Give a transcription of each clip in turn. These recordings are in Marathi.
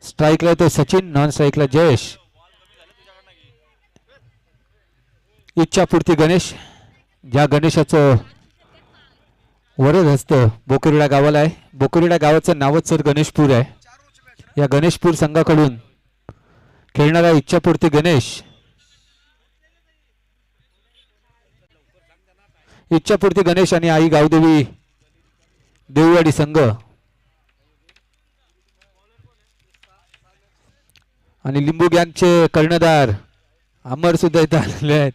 स्ट्राईकला तो सचिन, नॉन स्ट्राईकला जयेश. इच्छापूर्ती गणेश, ज्या गणेशाचं वरद हस्त बोकरविडा गावाला आहे. बोकरविडा गावाचं नावच सर गणेशपूर आहे. या गणेशपूर संघाकडून खेळणारा इच्छापूर्ती गणेश, इच्छापूर्ती गणेश आणि आई गावदेवी देववाडी संघ आणि लिंबू गँगचे कर्णधार अमर सुद्धा इथे आलेले आहेत.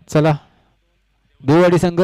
चला देववाडी संघ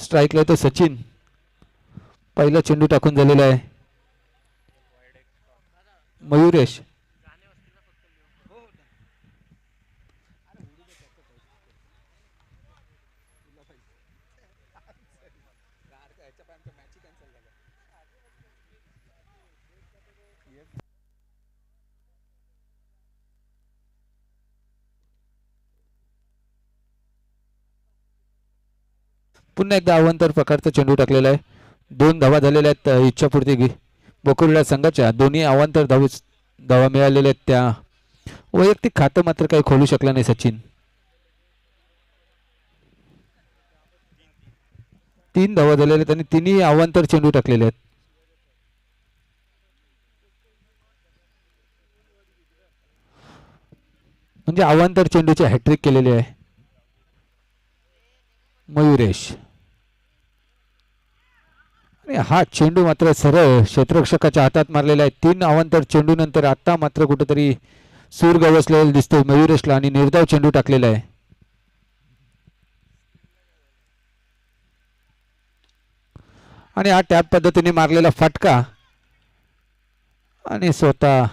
स्ट्राईकला तो सचिन, पहिला चेंडू टाकून झालेला आहे. मयुरेश पुन्हा एकदा अवांतर प्रकारचा चेंडू टाकलेला आहे. 2 धावा झालेल्या आहेत इच्छापूर्ती बोकरविडा संघाच्या. दोन्ही अवांतर धावा मिळालेल्या आहेत. त्या वैयक्तिक खातं मात्र काही खोलू शकला नाही सचिन. 3 धावा झालेल्या आहेत आणि तिन्ही अवांतर चेंडू टाकलेले आहेत. म्हणजे अवांतर चेंडूची हॅट्रिक केलेली आहे मयुरेश. आणि हा चेंडू मात्र सरळ क्षेत्ररक्षकाच्या हातात मारलेला आहे. 3 अवांतर चेंडू नंतर आता मात्र कुठेतरी सूर गवसलेला दिसतोय मयुरेशला आणि निर्धाव चेंडू टाकलेला आहे. आणि हा टॅप पद्धतीने मारलेला फटका आणि स्वतः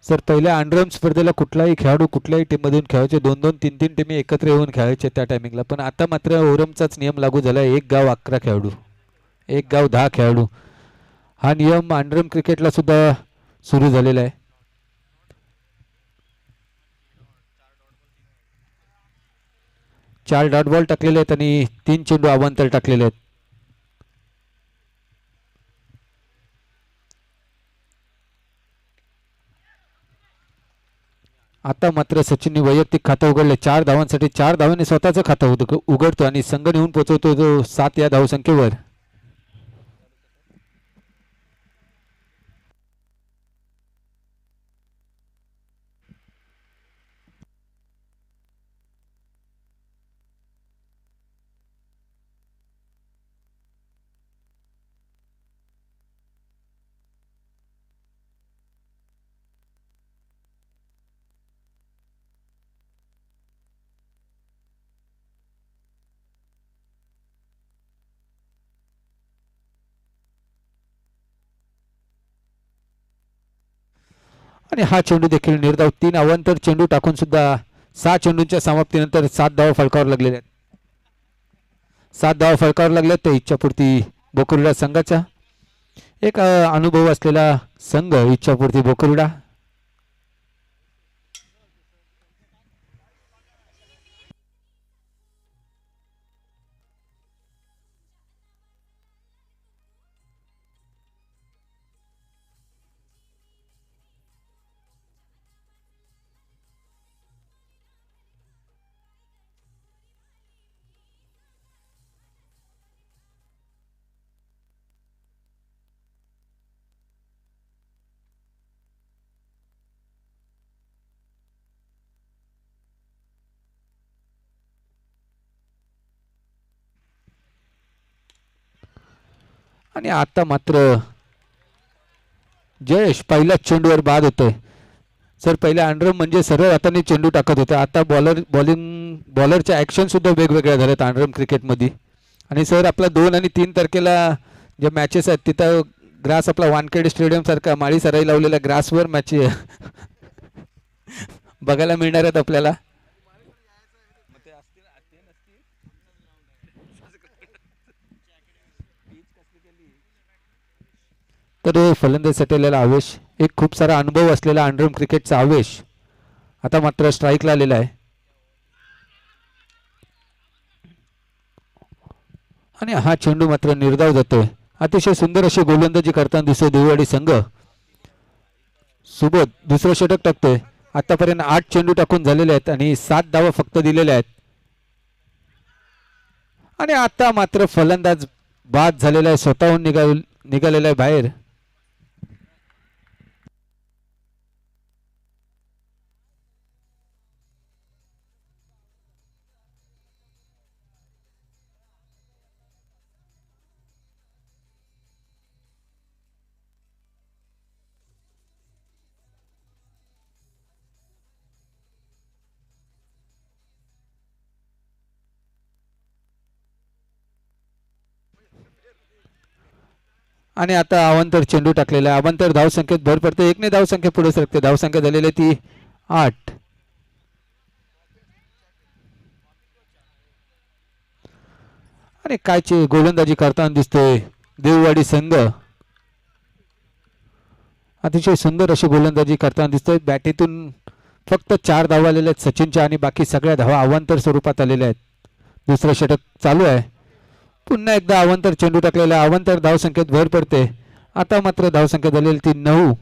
सर पहिल्या अंडरम स्पर्धेला कुठलाही खेळाडू कुठल्याही टीममधून खेळायचे, 2-2 3-3 टीमी एकत्र येऊन खेळायचे त्या टायमिंगला. पण आता मात्र ओरमचाच नियम लागू झाला आहे. 1 गाव 11 खेळाडू, 1 गाव 10 खेळाडू. हा नियम अंडरम क्रिकेटला सुद्धा सुरू झालेला आहे. 4 डॉट बॉल टाकलेले आहेत आणि 3 चेंडू अवांतर टाकलेले आहेत. आता मात्र सचिनने वैयक्तिक खातं उघडले. 4 धावांसाठी 4 धावांनी स्वतःचं खातं उघडतो आणि संघ नेऊन पोहोचवतो जो 7 या धावसंख्येवर. आणि हा चेंडू देखील निर्धाव. 3 अवांतर चेंडू टाकून सुद्धा 6 चेंडूंच्या समाप्तीनंतर 7 धावा फलकावर लागलेल्या आहेत. 7 धावा फलकावर लागल्या त्या इच्छापूर्ती बोकुर्डा संघाचा. एक अनुभव असलेला संघ इच्छापूर्ती बोकुर्डा. आणि आता मात्र जयेश पहिल्या चेंडूवर बाद होतोय. सर पहिल्या अंडरम म्हणजे सरळ हाताने चेंडू टाकत होते. आता बॉलरच्या ऍक्शन सुद्धा वेगवेगळ्या झाल्यात अंडरम क्रिकेटमध्ये. आणि सर आपला 2 आणि 3 तारखेला ज्या मॅचेस आहेत तिथं ग्रास आपला वानखेडे स्टेडियम सारखा माळी सराई लावलेल्या ग्रासवर मॅच बघायला मिळणार आहेत आपल्याला. तर फलंदाजीसाठी आलेला आवेश, एक खूप सारा अनुभव असलेला अंडरम क्रिकेटचा आवेश आता मात्र स्ट्राईकला आलेला आहे. आणि हा चेंडू मात्र निर्धाव जातोय. अतिशय सुंदर अशी गोलंदाजी करताना दिसतोय देववाडी संघ. सुबोध दुसरं षटक टाकतोय. आतापर्यंत 8 चेंडू टाकून झालेले आहेत आणि 7 धावा फक्त दिलेल्या आहेत. आणि आता मात्र फलंदाज बाद झालेला आहे, स्वतःहून निघालेला आहे बाहेर. आणि आता अवांतर चेंडू टाकलेला आहे. अवांतर धावसंख्येत भर पडते. 1 ने धावसंख्या पुढे सरकते. धावसंख्या झालेली ती 8. आणि कायची गोलंदाजी करताना दिसतोय देववाडी संघ. अतिशय सुंदर अशी गोलंदाजी करताना दिसतोय. बॅटीतून फक्त 4 धावा आलेल्या आहेत सचिनच्या आणि बाकी सगळ्या धावा अवांतर स्वरूपात आलेल्या आहेत. दुसरं षटक चालू आहे. पुन्हा एकदा अवांतर चेंडू टाकलेला. अवांतर धावसंख्येत भर पडते. आता मात्र धावसंख्या झालेली ती 9.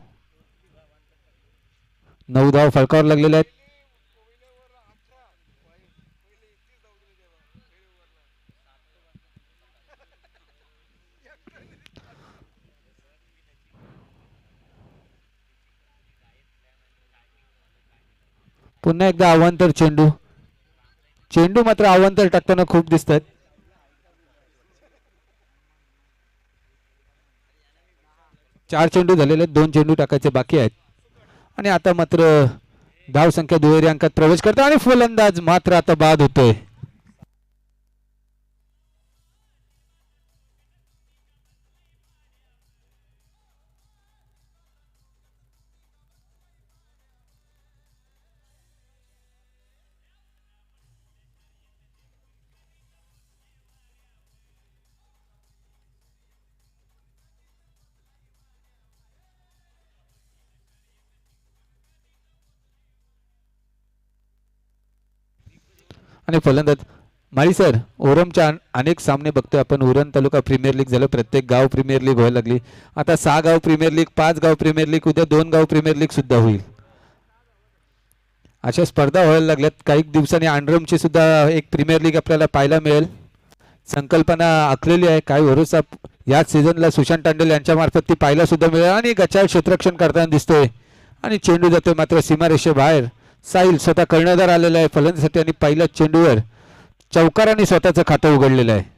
9 धाव फलकावर लागलेल्या आहेत. पुन्हा एकदा अवांतर चेंडू. चेंडू मात्र अवांतर टाकताना खूप दिसतात. चार चेंडू झालेले आहेत. 2 चेंडू टाकायचे बाकी आहेत. आणि आता मात्र धावसंख्या दुहेरी अंकात प्रवेश करतो आणि फलंदाज मात्र आता बाद होतोय. आणि फलंदाज माळी सर, ओरमच्या अनेक सामने बघतोय आपण. उरण तालुका प्रीमियर लीग झालं, प्रत्येक गाव प्रीमियर लीग व्हायला लागली. आता 6 गाव प्रीमियर लीग, 5 गाव प्रीमियर लीग, उद्या 2 गाव प्रीमियर लीग सुद्धा होईल. अशा स्पर्धा व्हायला लागल्यात. काही दिवसांनी अंडरमची सुद्धा एक प्रीमियर लीग आपल्याला पाहायला मिळेल. संकल्पना आखलेली आहे. काय भरोसा याच सीझनला सुशांत तांडेल यांच्या मार्फत ती पाहायला सुद्धा मिळेल. आणि गचाळ क्षेत्ररक्षण करताना दिसतोय आणि चेंडू जातोय मात्र सीमारेषेबाहेर. साहिल स्वतः कर्णधार आलेला आहे फलंदाजीसाठी आणि पहिल्या चेंडूवर चौकाराने स्वतःचं खातं उघडलेलं आहे.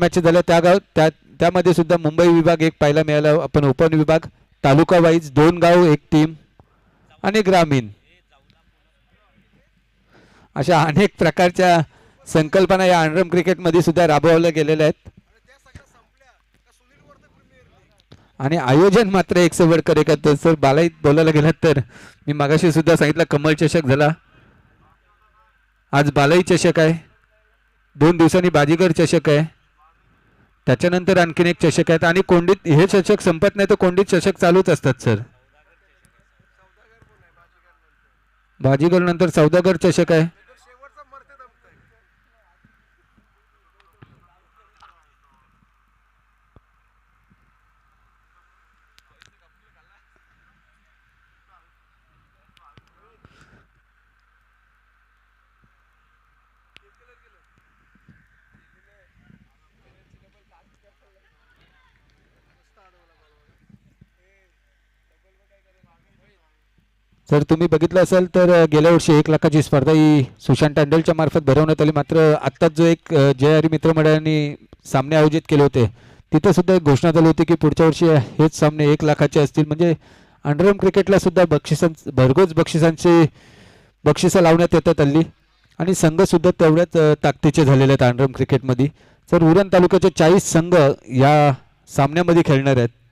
मॅच झाल्या त्यामध्ये सुद्धा मुंबई विभाग एक पाहायला मिळाला. आपण ओपन विभाग तालुका वाईज 2 गाव 1 टीम आणि ग्रामीण अशा अनेक प्रकारच्या संकल्पना या अंडरम क्रिकेटमध्ये सुद्धा राबवल्या गेलेल्या आहेत. आणि आयोजन मात्र एक से बढ़कर एक. सर बालाई बोलायला गेलात तर मी मागाशी सुद्धा सांगितलं कमल चषक झाला. आज बालाई चषक आहे. 2 दिवसांनी बाजीगर चषक आहे. त्याच्यानंतर आणखीन एक चषक आहेत आणि कोंडीत हे चषक संपत नाही तर कोंडीत चषक चालूच असतात सर. बाजीगर नंतर सौदागर चषक आहे. जर तुम्ही बघितलं असेल तर गेल्या वर्षी 1 लाखाची स्पर्धा ही सुशांत तांडेलच्या मार्फत भरवण्यात आली. मात्र आत्ताच जो एक जय हरी मित्र मंडळाने सामने आयोजित केले होते तिथे सुद्धा एक घोषणा झाली होती की पुढच्या वर्षी हेच सामने 1 लाखाचे असतील. म्हणजे अंडरम क्रिकेटला सुद्धा भरघोस बक्षिसं लावण्यात येतात हल्ली आणि संघ सुद्धा तेवढ्याच ताकदीचे झालेले आहेत अंडरम क्रिकेटमध्ये. तर उरण तालुक्याचे 40 संघ या सामन्यामध्ये खेळणार आहेत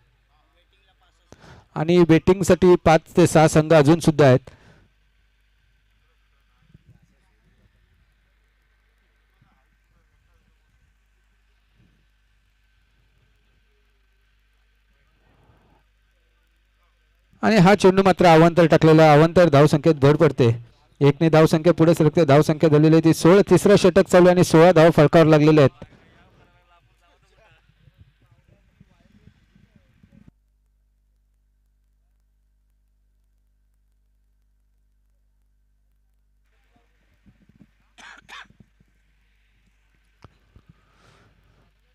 आणि बेटिंगसाठी 5 ते 6 संघ अजून सुद्धा आहेत. आणि हा चेंडू मात्र अवांतर टाकलेला. अवांतर धावसंख्येत भर पडते. 1 ने धावसंख्या पुढे सरकते. धावसंख्या झालेली ती 16. तिसरा षटक चालू आणि 16 धाव फलकावर लागलेले आहेत.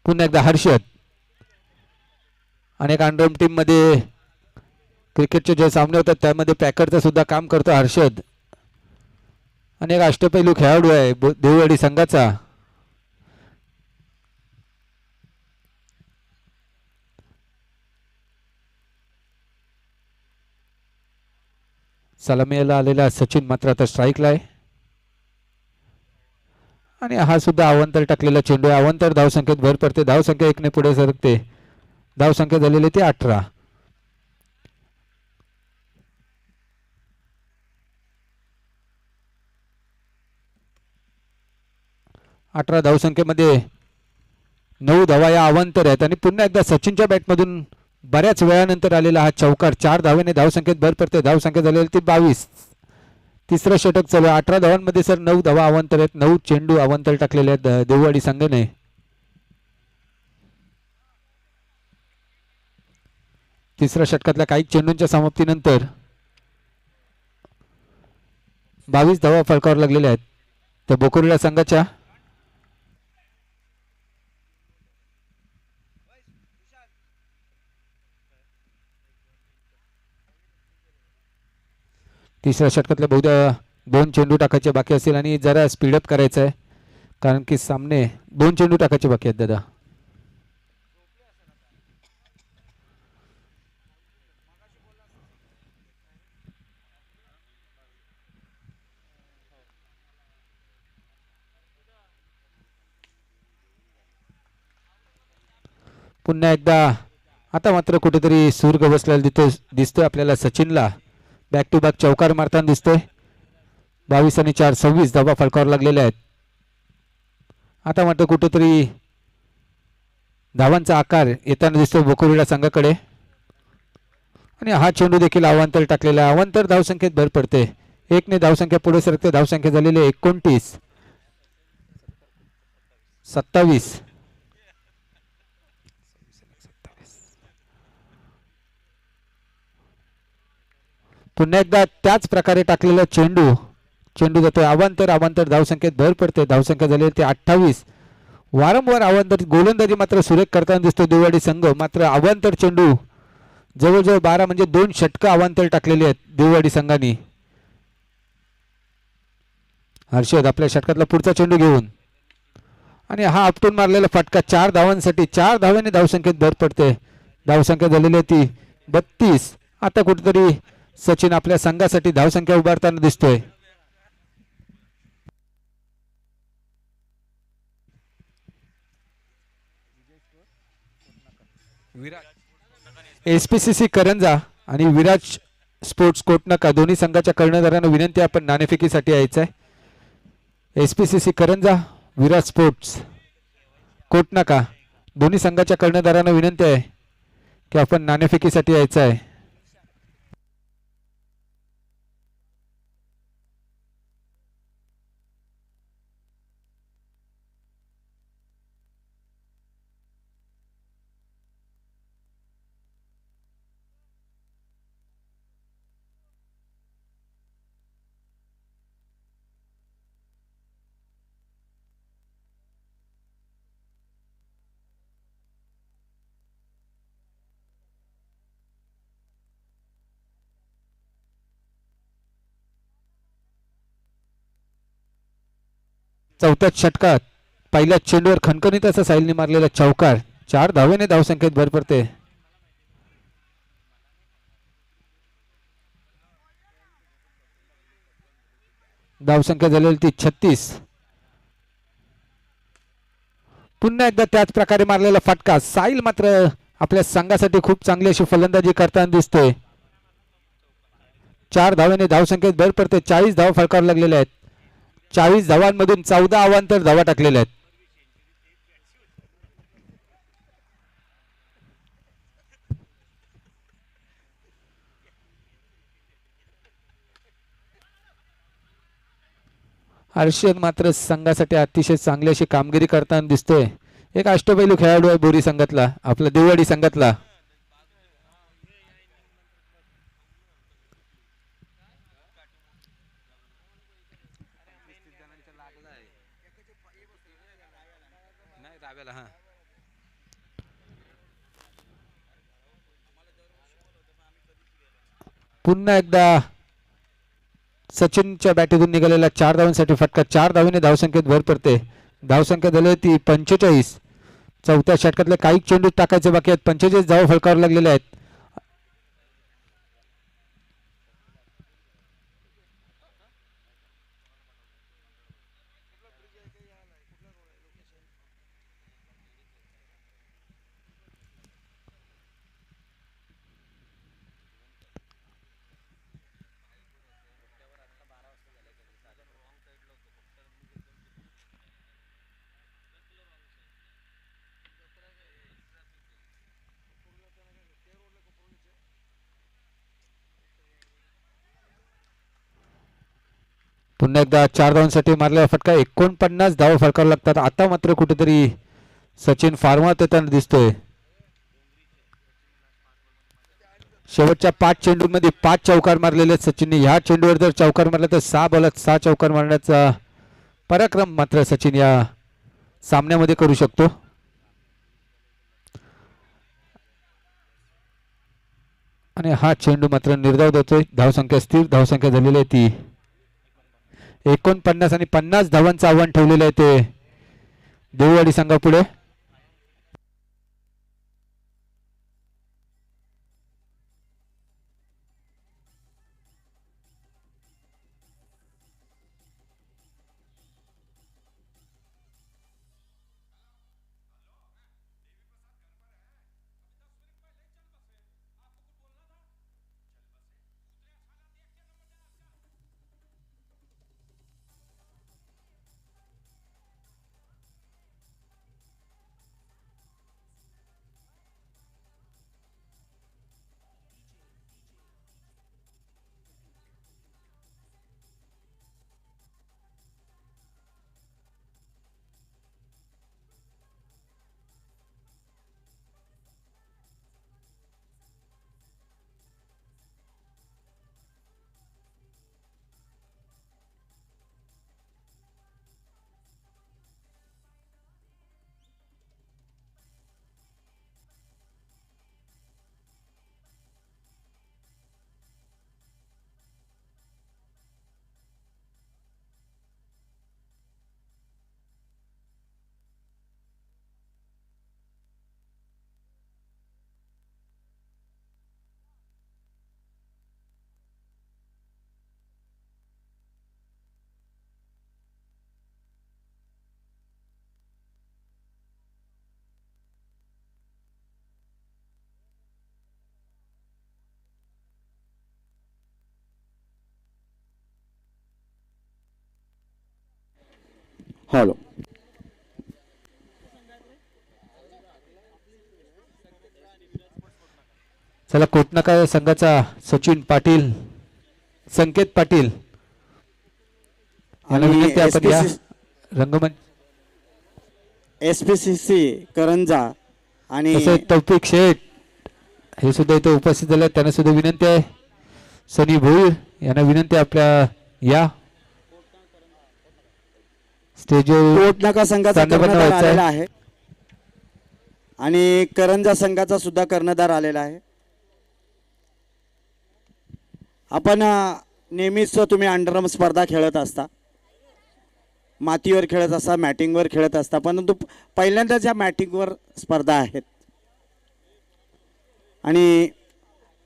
पुन्हा एकदा हर्षद. अनेक अंडरम टीम मध्ये क्रिकेटचे जे सामने होतात त्यामध्ये पॅकरचं सुद्धा काम करतो हर्षद. अनेक अष्टपैलू खेळाडू आहे देववाडी संघाचा. सलामीला आलेला सचिन मात्र आता स्ट्राईकला आहे आणि हा सुद्धा अवांतर टाकलेला चेंडू आहे. अवांतर धावसंख्येत भर पडते. धावसंख्या 1 ने पुढे सरकते. धावसंख्या झालेली ती 18. 18 धावसंख्येमध्ये 9 धावा या अवांतर आहेत आणि पुन्हा एकदा सचिनच्या बॅटमधून बऱ्याच वेळानंतर आलेला हा चौकार. 4 धावेने धावसंख्येत भर पडते. धावसंख्या झालेली ती 22. तिसरं षटक चालू. 18 धावांमध्ये सर 9 धावा अवांतर आहेत. 9 चेंडू अवांतर टाकलेले आहेत देववाडी संघाने. तिसऱ्या षटकातल्या काही चेंडूंच्या समाप्तीनंतर 22 धावा फलकावर लागलेल्या आहेत त्या बोकोरीला संघाच्या. तिसऱ्या षटकातल्या बहुधा 2 चेंडू टाकायचे बाकी असतील आणि जरा स्पीडअप करायचं आहे कारण की सामने 2 चेंडू टाकायचे बाकी आहेत दादा. पुन्हा एकदा आता मात्र कुठेतरी सूर बसलेला दिसतोय आपल्याला सचिनला. बॅक टू बॅक चौकार मारताना दिसतोय. 22 आणि 4 26 धावा फलकावर लागलेल्या आहेत. आता मात्र कुठेतरी धावांचा आकार येताना दिसतोय बोकोविडा संघाकडे. आणि हा चेंडू देखील अवांतर टाकलेला आहे. अवांतर धावसंख्येत भर पडते. 1 ने धावसंख्या पुढे सरकते. धावसंख्या झालेली 29 27. पुन्हा एकदा त्याच प्रकारे टाकलेला चेंडू जातोय अवांतर. अवांतर धावसंख्येत भर पडते. धावसंख्या झाली ते 28. वारंवार अवांतर गोलंदाजी मात्र सुरेख करताना दिसतो देववाडी संघ. मात्र अवांतर चेंडू जवळजवळ 12 म्हणजे 2 षटकं अवांतर टाकलेली आहेत देववाडी संघाने. हर्षद आपल्या षटकातला पुढचा चेंडू घेऊन आणि हा आपटून मारलेला फटका 4 धावांसाठी. 4 धावांनी धावसंख्येत भर पडते. धावसंख्या झालेली ती 32. आता कुठेतरी सचिन आपल्या संघासाठी धावसंख्या उभारताना दिसतोय. एसपीसीसी करंजा आणि विराज स्पोर्ट्स कोटनाका दोन्ही संघाच्या कर्णधारांना विनंती आपण नाणेफेकीसाठी यायचं आहे. एसपीसीसी करंजा विराज स्पोर्ट्स कोटनाका दोन्ही संघाच्या कर्णधारांना विनंती आहे की आपण नाणेफेकीसाठी यायचं आहे. चौथ्याच षटकात पहिल्या चेंडूवर खणखणीत असा साहिलने मारलेला चौकार 4 धावेने धावसंख्येत भर पडते. धावसंख्या झालेली ती 36. पुन्हा एकदा त्याच प्रकारे मारलेला फटका. साहिल मात्र आपल्या संघासाठी खूप चांगली अशी फलंदाजी करताना दिसतोय. 4 धावेने धावसंख्येत भर पडते. 40 धावा फलकावर लागलेल्या आहेत. 40 धावांमधून 14 अवांतर धावा टाकलेल्या आहेत. हर्षद मात्र संघासाठी अतिशय चांगली अशी कामगिरी करताना दिसतोय. एक अष्टपैलू खेळाडू आहे बोरी संघातला आपला देववाडी संघातला. पुन्हा एकदा सचिनच्या बॅटीतून निघालेला 4 धावांसाठी फटका. 4 धावेने धावसंख्येत भर पडते. धावसंख्या झाली ती 45. चौथ्या षटकातले काही चेंडू टाकायचे बाकी आहेत. 45 धावा फलकावर लागलेल्या आहेत. पुन्हा एकदा 4 धावांसाठी मारलेला फटका. 49 धावा फलकावर लागतात. आता मात्र कुठेतरी सचिन फार्मात येताना दिसतोय. शेवटच्या 5 चेंडूंमध्ये 5 चौकार मारलेले आहेत सचिनने. ह्या चेंडूवर जर चौकार मारला तर 6 बॉलात 6 चौकार मारण्याचा पराक्रम मात्र सचिन या सामन्यामध्ये करू शकतो. आणि हा चेंडू मात्र निर्धाव देतोय. धावसंख्या स्थिर धावसंख्या झालेली आहे ती 49 आणि 50 धावांचं आव्हान ठेवलेलं आहे ते देववाडी संघापुढे. हॅलो. चला कोटनाका संघाचा सचिन पाटील, संकेत पाटील यांना विनंती आपण या रंगमंच. SPCC करंजा आणि तौफिक शेठ हे सुद्धा इथे उपस्थित झाले, त्यांना सुद्धा विनंती आहे. सनी भोईर यांना विनंती आपल्या या स्टेजवर. कोटनाका संघाचा कर्णधार आलेला आहे आणि करंजा संघाचा सुद्धा कर्णधार आलेला आहे. आपण नेहमीच तुम्ही अंडरआर्म स्पर्धा खेळत असता, मातीवर खेळत असता, मॅटिंगवर खेळत असता, परंतु पहिल्यांदाच या मॅटिंगवर स्पर्धा आहेत आणि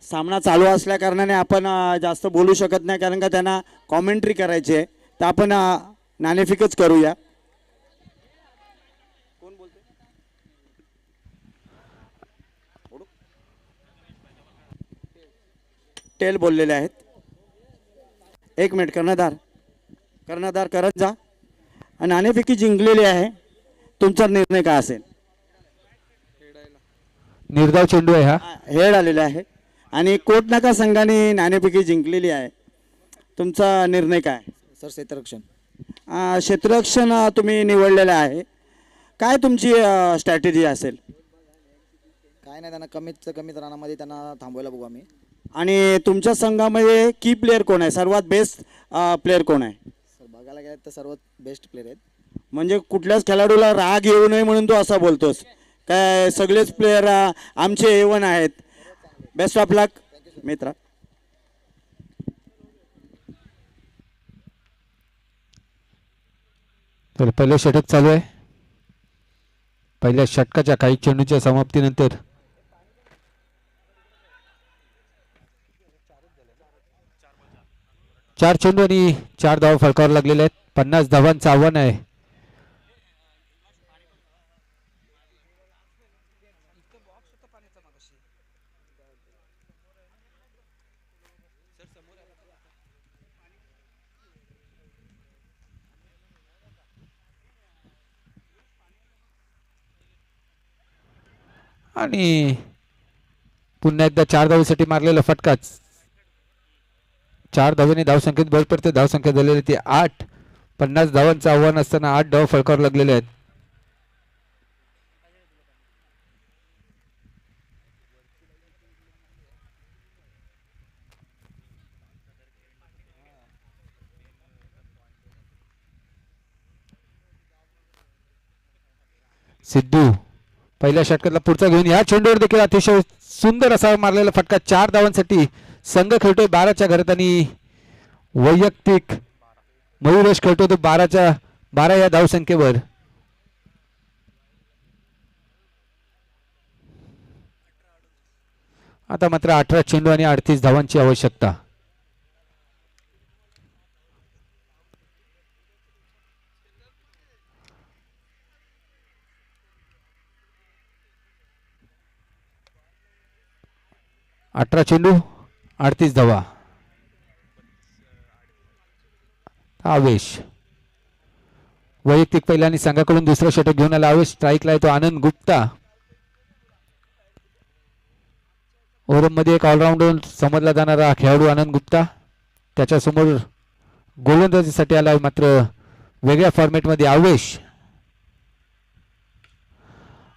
सामना चालू असल्या कारणाने आपण जास्त बोलू शकत नाही, कारण का त्यांना कॉमेंट्री करायची आहे. तर आपण नाणेफेकच करूया. कोण बोलते? टेल बोललेले आहेत. एक मिनिट. कर्णधार करंजा आणि नाणेफेकी जिंकलेली आहे. तुमचा निर्णय काय असेल? निर्धाव चेंडू आहे, हा हेड आलेला आहे आणि कोटनाका संघाने नाणेफेकी जिंकलेली आहे. तुमचा निर्णय काय? सर क्षेत्ररक्षण. क्षेत्ररक्षण तुम्ही निवडलेलं आहे. काय तुमची स्ट्रॅटेजी असेल? काय नाही, त्यांना कमीत कमी रनामध्ये त्यांना थांबवायला बघू आम्ही. आणि तुमच्या संघामध्ये की प्लेअर कोण आहे, सर्वात बेस्ट प्लेअर कोण आहे? सर बघायला गेलं तर सर्वात बेस्ट प्लेअर आहेत. म्हणजे कुठल्याच खेळाडूला राग येऊ नये म्हणून तू असा बोलतोस काय? सगळेच प्लेयर आमचे A1 आहेत. बेस्ट ऑफ लक मित्रा. तर पहिलं षटक चालू आहे. पहिल्या षटकाच्या काही चेंडूच्या समाप्तीनंतर चार चेंडू आणि 4 धावा फलकावर लागलेले आहेत. 50 धावांचं आव्हान आहे. आणि पुन्हा एकदा 4 धावेसाठी मारलेला फटका. 4 धावेने धावसंख्येत भर पडते. धावसंख्या झालेली ती 8. 50 धावांचं आव्हान असताना 8 धावा फलकावर लागलेले आहेत. सिद्धू पहिल्या षटकातला पुढचा घेऊन या चेंडूवर देखील अतिशय सुंदर असा मारलेला फटका. 4 धावांसाठी संघ खेळतोय 12च्या घरात आणि वैयक्तिक मयुरेश खेळतोय तो 12 या धावसंख्येवर. आता मात्र 18 चेंडू आणि 38 धावांची आवश्यकता. चेंडू 38 धावा. आवेश वैयक्तिक पहिला आणि संघाकडून दुसरा षटक घेऊन आला. आवेश स्ट्राईकला येतो. आनंद गुप्ता ओव्हर मध्ये एक ऑलराऊंडर समजला जाणारा खेळाडू आनंद गुप्ता त्याच्यासमोर गोलंदाजीसाठी आला, मात्र वेगळ्या फॉर्मॅटमध्ये आवेश.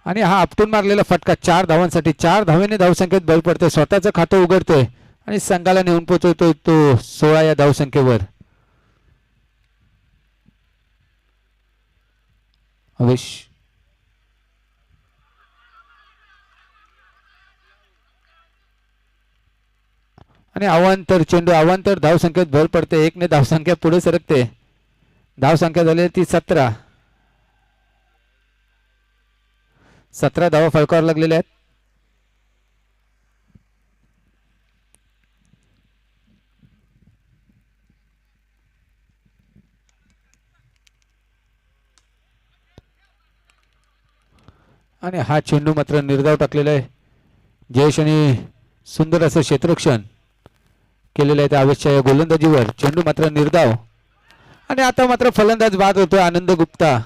आणि हा आपटून मारलेला फटका 4 धावांसाठी. 4 धावेने धावसंख्येत भर पडते. स्वतःचं खातं उघडतोय आणि संघाला नेऊन पोहोचवतोय तो 16 या धावसंख्येवर. आवेश आणि अवांतर चेंडू. अवांतर धावसंख्येत भर पडते. 1 ने धावसंख्या पुढे सरकते. धावसंख्या झाली ती 17. 17 धावा फलकावर लागलेल्या आहेत. आणि हा चेंडू मात्र निर्धाव टाकलेला आहे. जयेश आणि सुंदर असं क्षेत्ररक्षण केलेलं आहे त्या आवेशच्या या गोलंदाजीवर. चेंडू मात्र निर्धाव आणि आता मात्र फलंदाज बाद होतोय आनंद गुप्ता.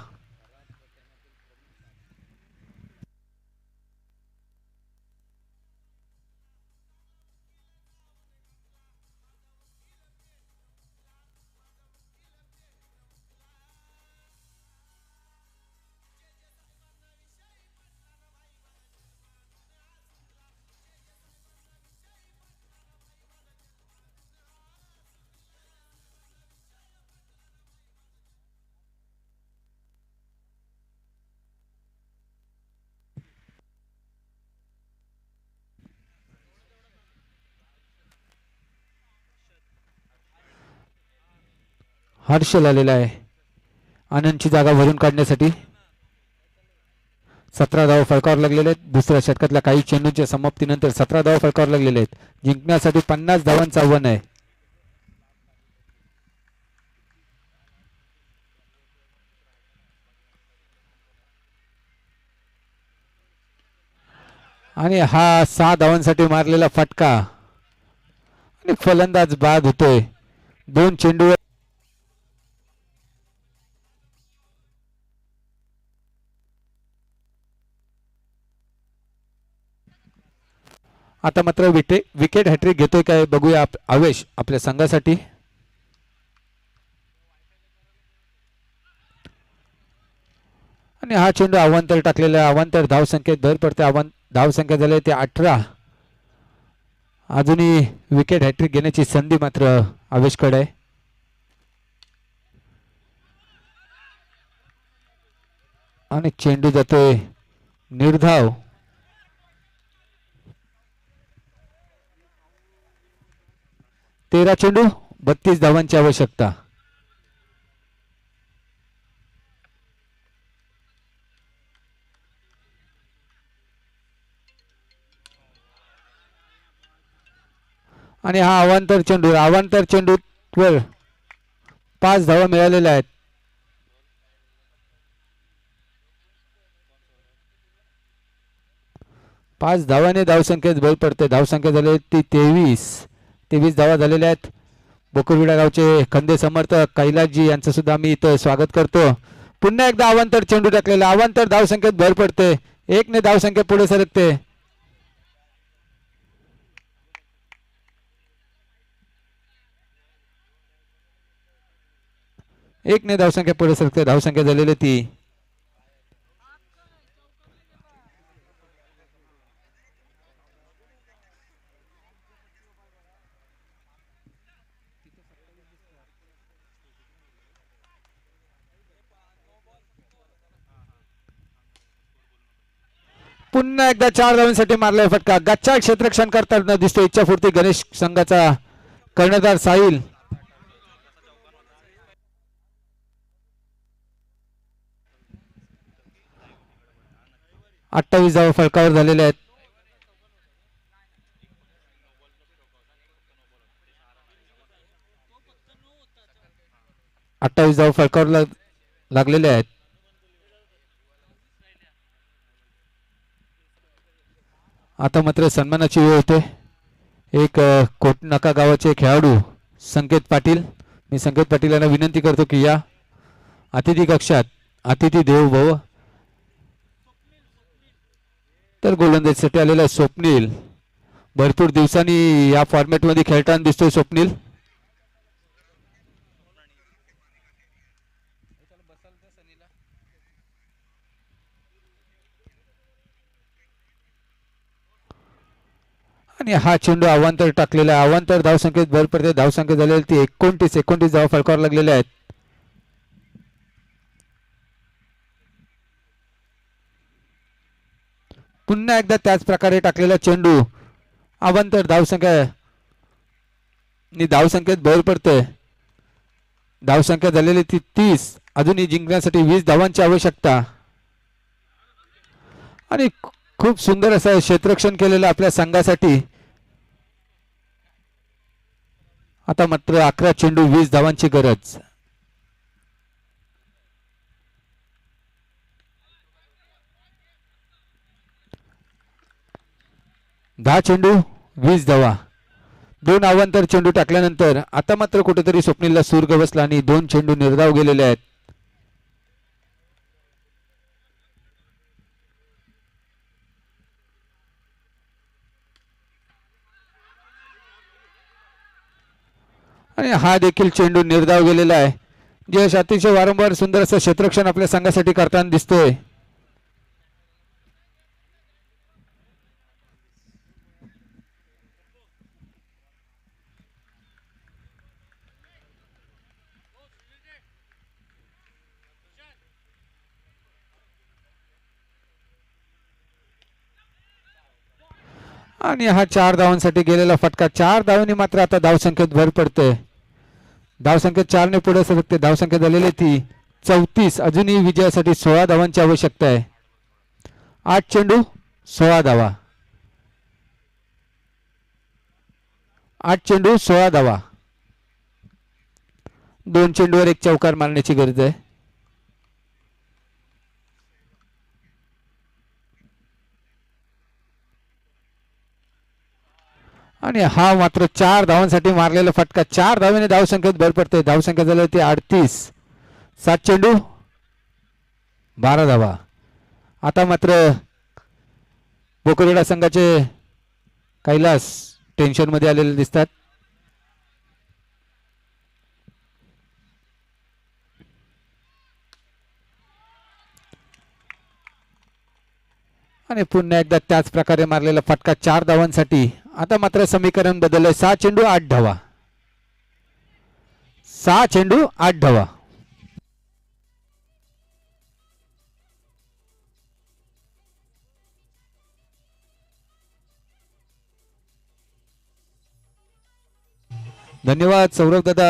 हर्षल आलेला आहे आनंदची जागा भरून काढण्यासाठी. 17 धावा फलकावर लागलेले आहेत. दुसऱ्या षटकातल्या काही चेंडूंच्या समाप्तीनंतर 17 धावा फलकावर लागलेले आहेत. जिंकण्यासाठी 50 धावांचं आव्हान आहे. आणि हा 6 धावांसाठी मारलेला फटका आणि फलंदाज बाद होतोय. 2 चेंडू आता मात्र विकेट हॅट्रिक घेतोय काय बघूया आवेश आपल्या संघासाठी. आणि हा चेंडू अवांतर टाकलेला आहे. अवांतर धावसंख्येत भर पडते. धावसंख्या झाली ते 18. अजूनही विकेट हॅट्रिक घेण्याची संधी मात्र आवेशकडे आहे. आणि चेंडू जातोय निर्धाव. तेरा चेंडू 32 धावांची आवश्यकता. आणि हा अवांतर चेंडूवर 5 धावा मिळालेल्या आहेत. पाच धावाने धावसंख्येत भर पडते. धावसंख्या झाली ती 23 धावा झालेल्या आहेत. बोकुरविडा गावचे खंदे समर्थक कैलासजी यांचं सुद्धा मी इथं स्वागत करतो. पुन्हा एकदा अवांतर चेंडू टाकलेला. अवांतर धावसंख्येत भर पडते. 1 ने धावसंख्या पुढे सरकते. धावसंख्या झालेली ती पुन्हा एकदा 4 धावांसाठी मारलाय फटका. गच्चा क्षेत्ररक्षण करताना दिसतो इच्छापूर्ती गणेश संघाचा कर्णधार साहिल. अठ्ठावीस धावा फलकावर झालेल्या आहेत. लागलेले आहेत. आता मात्र सन्मानाची वेळ होते. एक कोटनाका गावाचे खेळाडू संकेत पाटील. मी संकेत पाटील यांना विनंती करतो की या अतिथी कक्षात अतिथी देवो भव. तर गोलंदाजीसाठी आलेला स्वप्नील. भरपूर दिवसांनी या फॉर्मॅट मध्ये खेळताना दिसतोय स्वप्नील. आणि हा चेंडू अवांतर टाकलेला. अवांतर धावसंख्येत भर पडते. धावसंख्या झालेली ती 29 धावा फलकावर लागलेल्या आहेत. पुन्हा एकदा त्याच प्रकारे टाकलेला चेंडू. अवांतर धावसंख्येत भर पडते. धावसंख्या झालेली ती 30. अजूनही जिंकण्यासाठी 20 धावांची आवश्यकता. आणि खूप सुंदर असं क्षेत्ररक्षण केलेलं आपल्या संघासाठी. आता मात्र 11 चेंडू 20 धावांची गरज. 10 चेंडू 20 धावा. 2 अवांतर चेंडू टाकल्यानंतर आता मात्र कुठेतरी स्वप्नीलला सूर गवसला आणि 2 चेंडू निर्धाव गेलेले आहेत. आणि हा देखील चेंडू निर्धाव गेलेला आहे. जयेश अतिशय वारंवार सुंदर असं क्षेत्ररक्षण आपल्या संघासाठी करताना दिसतोय. आणि हा 4 धावांसाठी गेलेला फटका. 4 धावांनी मात्र आता धावसंख्येत भर पडते. धावसंख्या 4 ने पुढे सरकते. धावसंख्या झालेली ती 34. अजूनही विजयासाठी 16 धावांची आवश्यकता आहे. 8 चेंडू 16 धावा. 8 चेंडू 16 धावा. 2 चेंडूवर 1 चौकार मारण्याची गरज आहे. आणि हा मात्र 4 धावांसाठी मारलेला फटका. 4 धावेने धावसंख्येत भर पडते. धावसंख्या झाली ती 38. 7 चेंडू 12 धावा. आता मात्र बोकरवेडा संघाचे कैलास टेन्शन मध्ये आलेले दिसतात. आणि पुन्हा एकदा त्याच प्रकारे मारलेला फटका 4 धावांसाठी. आता मात्र समीकरण बदललंय. 6 चेंडू 8 धावा. 6 चेंडू 8 धावा. धन्यवाद सौरभ दादा.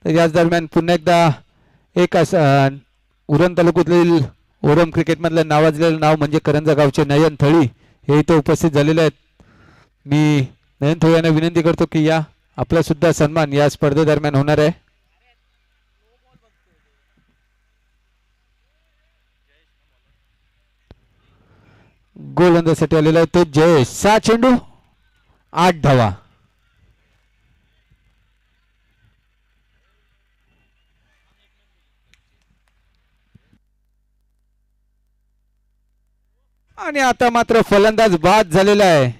याच दरम्यान पुन्हा एकदा एक उरण तालुक्यातील ओरम क्रिकेटमधलं नावाजलेलं नाव म्हणजे करंजा गावचे नयन थळी हे इथे उपस्थित झालेले आहेत. मी नयन थळी यांना विनंती करतो की या आपला सुद्धा सन्मान या स्पर्धेदरम्यान होणार आहे. गोलंदाजीसाठी आलेला आहे तो जयेश. 6 चेंडू 8 धावा. आणि आता मात्र फलंदाज बाद झालेला आहे.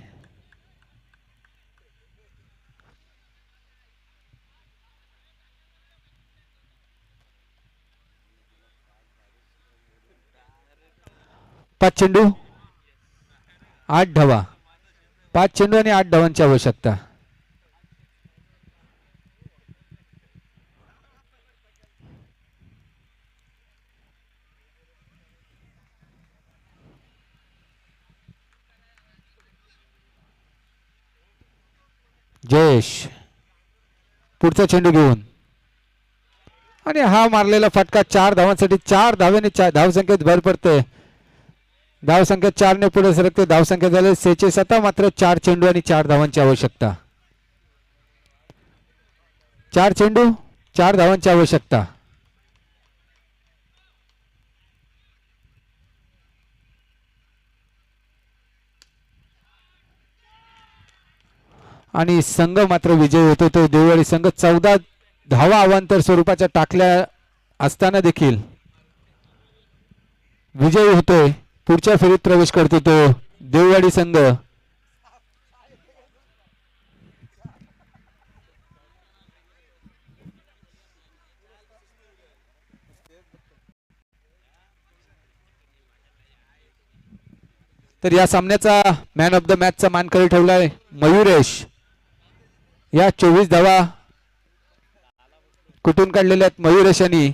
पाच चेंडू 8 धावा. 5 चेंडू आणि 8 धावांची आवश्यकता. जयेश पुढचा चेंडू घेऊन आणि हा मारलेला फटका 4 धावांसाठी. 4 धावेने धावसंख्येत भर पडते. धावसंख्या 4 ने पुढे सरकते. धावसंख्या झाली 46. आता मात्र 4 चेंडू आणि 4 धावांची आवश्यकता. 4 चेंडू 4 धावांची आवश्यकता. आणि संघ मात्र विजयी होतो. तो देवळी संघ 14 धावा अवांतर स्वरूपाच्या टाकल्या असताना देखील विजयी होतोय. पुढच्या फेरीत प्रवेश करतो तो देववाडी संघ. तर या सामन्याचा मॅन ऑफ द मॅचचा मानकरी ठेवलाय मयुरेश. या 24 धावा कुठून काढलेल्या आहेत मयुरेश यांनी.